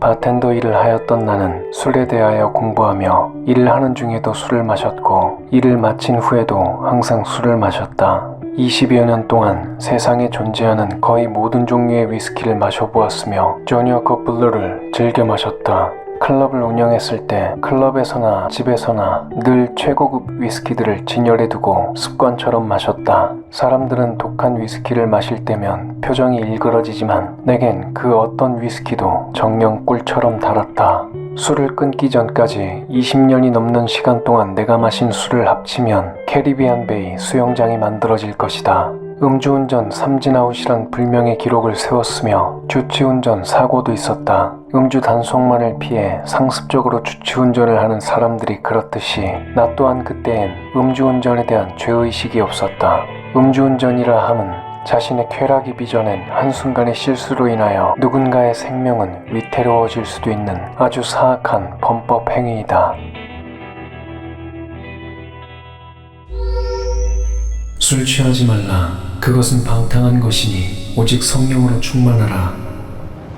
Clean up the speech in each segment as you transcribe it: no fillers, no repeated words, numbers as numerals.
바텐더 일을 하였던 나는 술에 대하여 공부하며 일을 하는 중에도 술을 마셨고 일을 마친 후에도 항상 술을 마셨다. 20여 년 동안 세상에 존재하는 거의 모든 종류의 위스키를 마셔보았으며 조니 워커 블루를 즐겨 마셨다. 클럽을 운영했을 때 클럽에서나 집에서나 늘 최고급 위스키들을 진열해 두고 습관처럼 마셨다. 사람들은 독한 위스키를 마실 때면 표정이 일그러지지만 내겐 그 어떤 위스키도 정녕 꿀처럼 달았다. 술을 끊기 전까지 20년이 넘는 시간 동안 내가 마신 술을 합치면 캐리비안 베이 수영장이 만들어질 것이다. 음주운전 삼진아웃이란 불명의 기록을 세웠으며 주치운전 사고도 있었다. 음주 단속만을 피해 상습적으로 주치운전을 하는 사람들이 그렇듯이 나 또한 그때엔 음주운전에 대한 죄의식이 없었다. 음주운전이라 함은 자신의 쾌락이 빚어낸 한순간의 실수로 인하여 누군가의 생명은 위태로워질 수도 있는 아주 사악한 범법 행위이다. 술 취하지 말라. 그것은 방탕한 것이니 오직 성령으로 충만하라.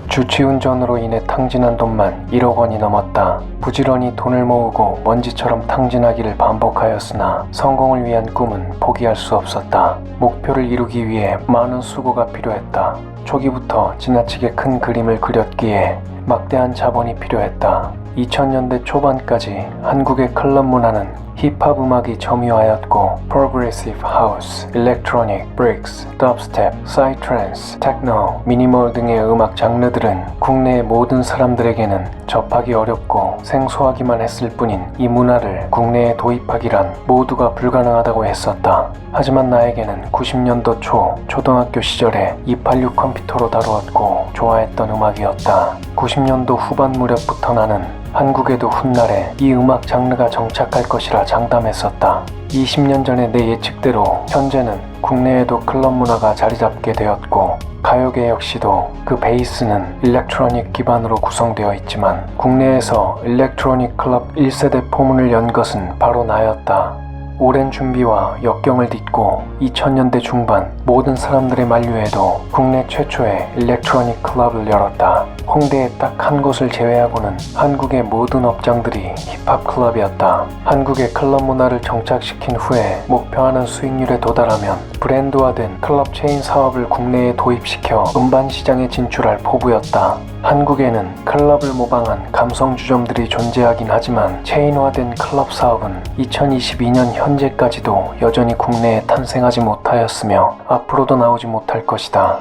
주치운전으로 인해 탕진한 돈만 1억 원이 넘었다. 부지런히 돈을 모으고 먼지처럼 탕진하기를 반복하였으나 성공을 위한 꿈은 포기할 수 없었다. 목표를 이루기 위해 많은 수고가 필요했다. 초기부터 지나치게 큰 그림을 그렸기에 막대한 자본이 필요했다. 2000년대 초반까지 한국의 클럽 문화는 힙합 음악이 점유하였고 프로그레시브 하우스, 일렉트로닉, 브릭스, 덥스텝, 사이트랜스, 테크노, 미니멀 등의 음악 장르들은 국내의 모든 사람들에게는 접하기 어렵고 생소하기만 했을 뿐인 이 문화를 국내에 도입하기란 모두가 불가능하다고 했었다. 하지만 나에게는 90년도 초등학교 시절에 286 컴퓨터로 다루었고 좋아했던 음악이었다. 90년도 후반 무렵부터 나는 한국에도 훗날에 이 음악 장르가 정착할 것이라 장담했었다. 20년 전의 내 예측대로 현재는 국내에도 클럽 문화가 자리잡게 되었고 가요계 역시도 그 베이스는 일렉트로닉 기반으로 구성되어 있지만 국내에서 일렉트로닉 클럽 1세대 포문을 연 것은 바로 나였다. 오랜 준비와 역경을 딛고 2000년대 중반 모든 사람들의 만류에도 국내 최초의 일렉트로닉 클럽을 열었다. 홍대에 딱 한 곳을 제외하고는 한국의 모든 업장들이 힙합 클럽이었다. 한국의 클럽 문화를 정착시킨 후에 목표하는 수익률에 도달하면 브랜드화된 클럽 체인 사업을 국내에 도입시켜 음반 시장에 진출할 포부였다. 한국에는 클럽을 모방한 감성 주점들이 존재하긴 하지만 체인화된 클럽 사업은 2022년 현재까지도 여전히 국내에 탄생하지 못하였으며 앞으로도 나오지 못할 것이다.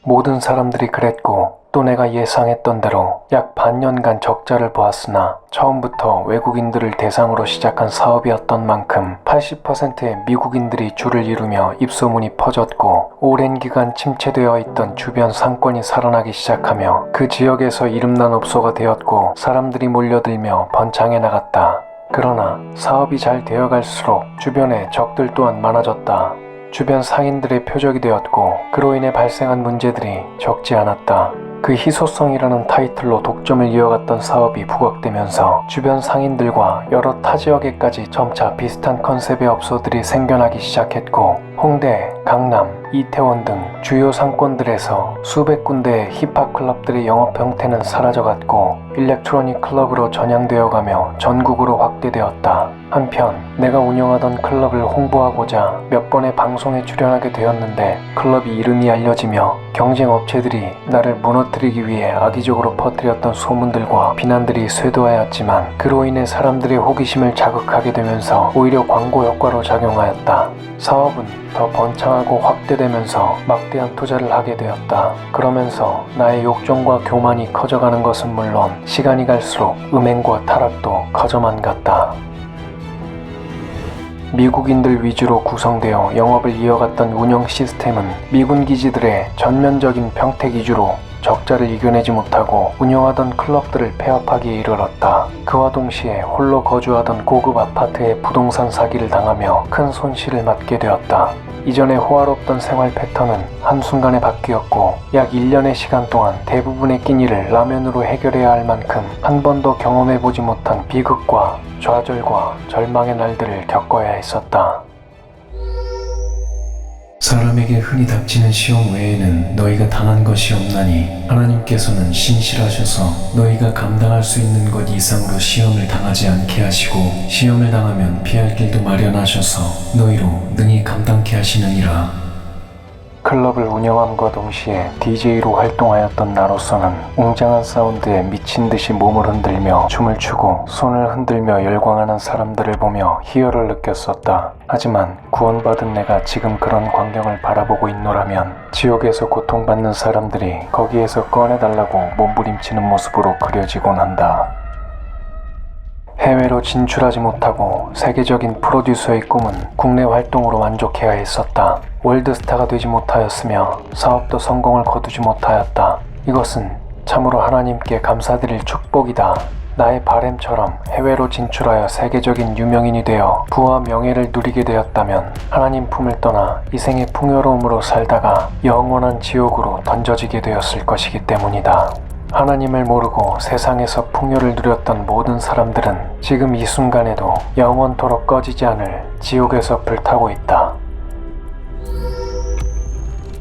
모든 사람들이 그랬고 또 내가 예상했던 대로 약 반년간 적자를 보았으나 처음부터 외국인들을 대상으로 시작한 사업이었던 만큼 80%의 미국인들이 줄을 이루며 입소문이 퍼졌고 오랜 기간 침체되어 있던 주변 상권이 살아나기 시작하며 그 지역에서 이름난 업소가 되었고 사람들이 몰려들며 번창해 나갔다. 그러나 사업이 잘 되어갈수록 주변에 적들 또한 많아졌다. 주변 상인들의 표적이 되었고 그로 인해 발생한 문제들이 적지 않았다. 그 희소성이라는 타이틀로 독점을 이어갔던 사업이 부각되면서 주변 상인들과 여러 타 지역에까지 점차 비슷한 컨셉의 업소들이 생겨나기 시작했고 홍대, 강남, 이태원 등 주요 상권들에서 수백 군데의 힙합 클럽들의 영업 형태는 사라져갔고 일렉트로닉 클럽으로 전향되어가며 전국으로 확대되었다. 한편 내가 운영하던 클럽을 홍보하고자 몇 번의 방송에 출연하게 되었는데 클럽이 이름이 알려지며 경쟁 업체들이 나를 무너뜨리기 위해 악의적으로 퍼뜨렸던 소문들과 비난들이 쇄도하였지만 그로 인해 사람들의 호기심을 자극하게 되면서 오히려 광고 효과로 작용하였다. 사업은 더 번창하고 확대되면서 막대한 투자를 하게 되었다. 그러면서 나의 욕정과 교만이 커져가는 것은 물론 시간이 갈수록 음행과 타락도 커져만 갔다. 미국인들 위주로 구성되어 영업을 이어갔던 운영 시스템은 미군 기지들의 전면적인 평택 위주로 적자를 이겨내지 못하고 운영하던 클럽들을 폐업하기에 이르렀다. 그와 동시에 홀로 거주하던 고급 아파트에 부동산 사기를 당하며 큰 손실을 맞게 되었다. 이전에 호화롭던 생활 패턴은 한순간에 바뀌었고 약 1년의 시간 동안 대부분의 끼니를 라면으로 해결해야 할 만큼 한 번도 경험해보지 못한 비극과 좌절과 절망의 날들을 겪어야 했었다. 사람에게 흔히 닥치는 시험 외에는 너희가 당한 것이 없나니 하나님께서는 신실하셔서 너희가 감당할 수 있는 것 이상으로 시험을 당하지 않게 하시고 시험을 당하면 피할 길도 마련하셔서 너희로 능히 감당케 하시느니라. 클럽을 운영함과 동시에 DJ로 활동하였던 나로서는 웅장한 사운드에 미친 듯이 몸을 흔들며 춤을 추고 손을 흔들며 열광하는 사람들을 보며 희열을 느꼈었다. 하지만 구원받은 내가 지금 그런 광경을 바라보고 있노라면 지옥에서 고통받는 사람들이 거기에서 꺼내달라고 몸부림치는 모습으로 그려지곤 한다. 해외로 진출하지 못하고 세계적인 프로듀서의 꿈은 국내 활동으로 만족해야 했었다. 월드스타가 되지 못하였으며 사업도 성공을 거두지 못하였다. 이것은 참으로 하나님께 감사드릴 축복이다. 나의 바램처럼 해외로 진출하여 세계적인 유명인이 되어 부와 명예를 누리게 되었다면 하나님 품을 떠나 이생의 풍요로움으로 살다가 영원한 지옥으로 던져지게 되었을 것이기 때문이다. 하나님을 모르고 세상에서 풍요를 누렸던 모든 사람들은 지금 이 순간에도 영원토록 꺼지지 않을 지옥에서 불타고 있다.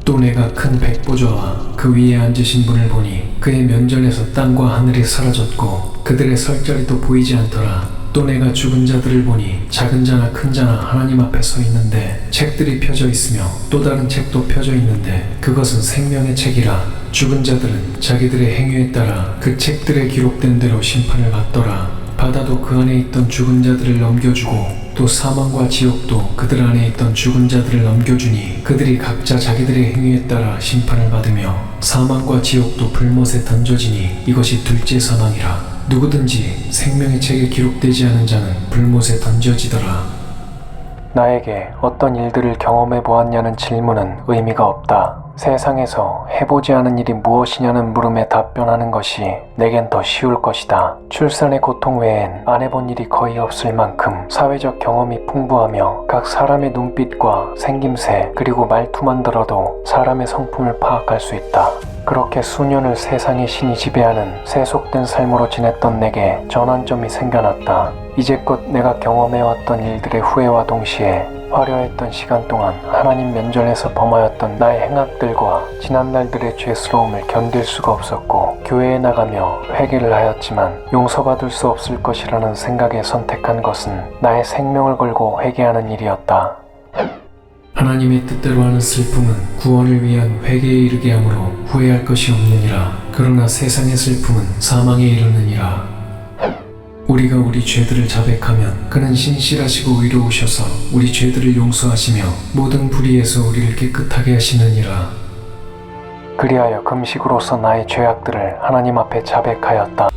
또 내가 큰 백보좌와 그 위에 앉으신 분을 보니 그의 면전에서 땅과 하늘이 사라졌고 그들의 설자리도 보이지 않더라. 또 내가 죽은 자들을 보니 작은 자나 큰 자나 하나님 앞에 서 있는데 책들이 펴져 있으며 또 다른 책도 펴져 있는데 그것은 생명의 책이라. 죽은 자들은 자기들의 행위에 따라 그 책들에 기록된 대로 심판을 받더라. 바다도 그 안에 있던 죽은 자들을 넘겨주고 또 사망과 지옥도 그들 안에 있던 죽은 자들을 넘겨주니 그들이 각자 자기들의 행위에 따라 심판을 받으며 사망과 지옥도 불못에 던져지니 이것이 둘째 사망이라. 누구든지 생명의 책에 기록되지 않은 자는 불못에 던져지더라. 나에게 어떤 일들을 경험해 보았냐는 질문은 의미가 없다. 세상에서 해보지 않은 일이 무엇이냐는 물음에 답변하는 것이 내겐 더 쉬울 것이다. 출산의 고통 외엔 안 해본 일이 거의 없을 만큼 사회적 경험이 풍부하며 각 사람의 눈빛과 생김새 그리고 말투만 들어도 사람의 성품을 파악할 수 있다. 그렇게 수년을 세상의 신이 지배하는 세속된 삶으로 지냈던 내게 전환점이 생겨났다. 이제껏 내가 경험해왔던 일들의 후회와 동시에 화려했던 시간 동안 하나님 면전에서 범하였던 나의 행악들과 지난날들의 죄스러움을 견딜 수가 없었고 교회에 나가며 회개를 하였지만 용서받을 수 없을 것이라는 생각에 선택한 것은 나의 생명을 걸고 회개하는 일이었다. 하나님의 뜻대로 하는 슬픔은 구원을 위한 회개에 이르게 하므로 후회할 것이 없느니라. 그러나 세상의 슬픔은 사망에 이르느니라. 우리가 우리 죄들을 자백하면 그는 신실하시고 의로우셔서 우리 죄들을 용서하시며 모든 불의에서 우리를 깨끗하게 하시느니라. 그리하여 금식으로서 나의 죄악들을 하나님 앞에 자백하였다.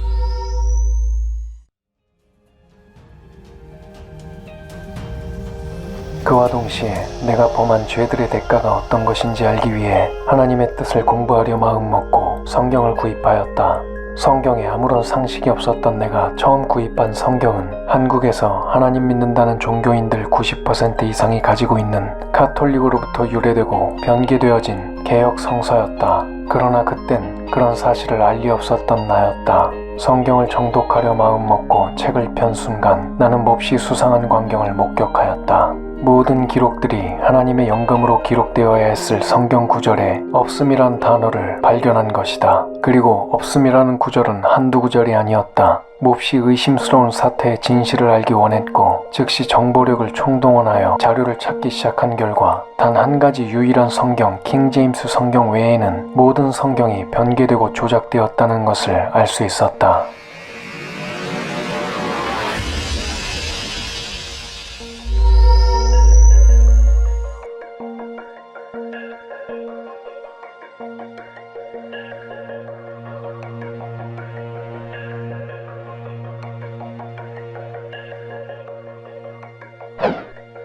그와 동시에 내가 범한 죄들의 대가가 어떤 것인지 알기 위해 하나님의 뜻을 공부하려 마음먹고 성경을 구입하였다. 성경에 아무런 상식이 없었던 내가 처음 구입한 성경은 한국에서 하나님 믿는다는 종교인들 90% 이상이 가지고 있는 가톨릭으로부터 유래되고 변개되어진 개혁 성서였다. 그러나 그땐 그런 사실을 알 리 없었던 나였다. 성경을 정독하려 마음먹고 책을 편 순간 나는 몹시 수상한 광경을 목격하였다. 모든 기록들이 하나님의 영감으로 기록되어야 했을 성경 구절에 없음이란 단어를 발견한 것이다. 그리고 없음이라는 구절은 한두 구절이 아니었다. 몹시 의심스러운 사태의 진실을 알기 원했고 즉시 정보력을 총동원하여 자료를 찾기 시작한 결과 단 한 가지 유일한 성경 킹제임스 성경 외에는 모든 성경이 변개되고 조작되었다는 것을 알 수 있었다.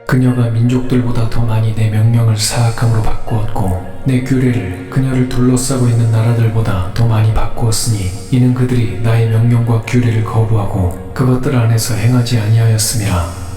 그녀가 민족들보다 더 많이 내 명령을 사악함으로 바꾸었고 내 규례를 그녀를 둘러싸고 있는 나라들보다 더 많이 바꾸었으니 이는 그들이 나의 명령과 규례를 거부하고 그것들 안에서 행하지 아니하였음이라.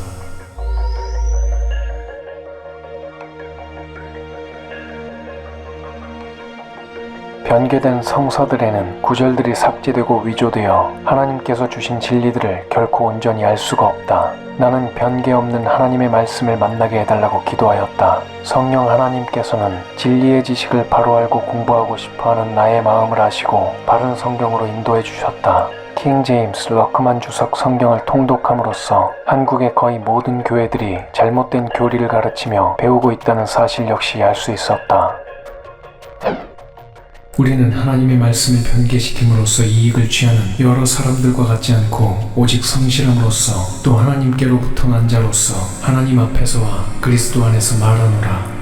변개된 성서들에는 구절들이 삭제되고 위조되어 하나님께서 주신 진리들을 결코 온전히 알 수가 없다. 나는 변개 없는 하나님의 말씀을 만나게 해달라고 기도하였다. 성령 하나님께서는 진리의 지식을 바로 알고 공부하고 싶어하는 나의 마음을 아시고 바른 성경으로 인도해 주셨다. 킹 제임스 러크만 주석 성경을 통독함으로써 한국의 거의 모든 교회들이 잘못된 교리를 가르치며 배우고 있다는 사실 역시 알 수 있었다. 우리는 하나님의 말씀을 변개시킴으로써 이익을 취하는 여러 사람들과 같지 않고 오직 성실함으로써 또 하나님께로부터 난 자로서 하나님 앞에서와 그리스도 안에서 말하노라.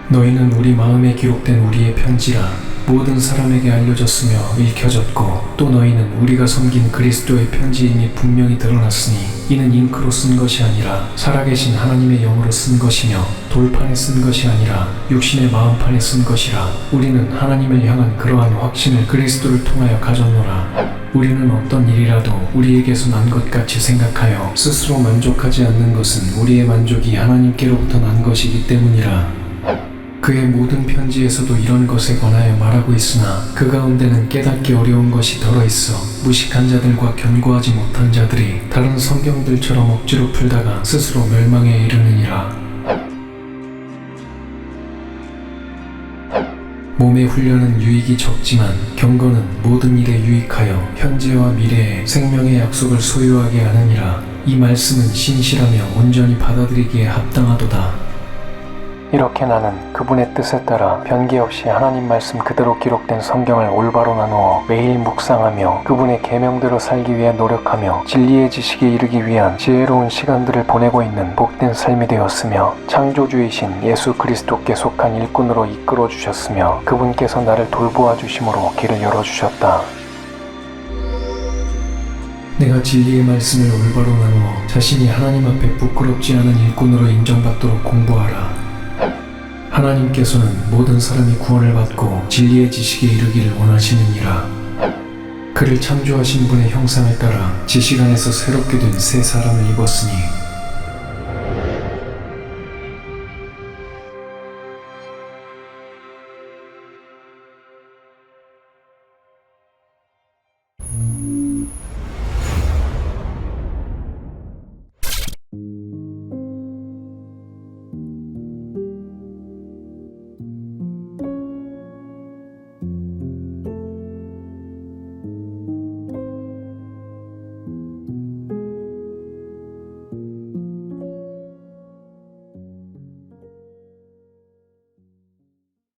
너희는 우리 마음에 기록된 우리의 편지라 모든 사람에게 알려졌으며 읽혀졌고 또 너희는 우리가 섬긴 그리스도의 편지임이 분명히 드러났으니 이는 잉크로 쓴 것이 아니라 살아계신 하나님의 영으로 쓴 것이며 돌판에 쓴 것이 아니라 육신의 마음판에 쓴 것이라. 우리는 하나님을 향한 그러한 확신을 그리스도를 통하여 가졌노라. 우리는 어떤 일이라도 우리에게서 난 것 같이 생각하여 스스로 만족하지 않는 것은 우리의 만족이 하나님께로부터 난 것이기 때문이라. 그의 모든 편지에서도 이런 것에 관하여 말하고 있으나 그 가운데는 깨닫기 어려운 것이 덜어있어 무식한 자들과 견고하지 못한 자들이 다른 성경들처럼 억지로 풀다가 스스로 멸망에 이르느니라. 몸의 훈련은 유익이 적지만 경건은 모든 일에 유익하여 현재와 미래에 생명의 약속을 소유하게 하느니라. 이 말씀은 신실하며 온전히 받아들이기에 합당하도다. 이렇게 나는 그분의 뜻에 따라 변개 없이 하나님 말씀 그대로 기록된 성경을 올바로 나누어 매일 묵상하며 그분의 계명대로 살기 위해 노력하며 진리의 지식에 이르기 위한 지혜로운 시간들을 보내고 있는 복된 삶이 되었으며 창조주이신 예수 그리스도께 속한 일꾼으로 이끌어 주셨으며 그분께서 나를 돌보아 주심으로 길을 열어주셨다. 내가 진리의 말씀을 올바로 나누어 자신이 하나님 앞에 부끄럽지 않은 일꾼으로 인정받도록 공부하라. 하나님께서는 모든 사람이 구원을 받고 진리의 지식에 이르기를 원하시느니라. 그를 창조하신 분의 형상을 따라 지식 안에서 새롭게 된 새 사람을 입었으니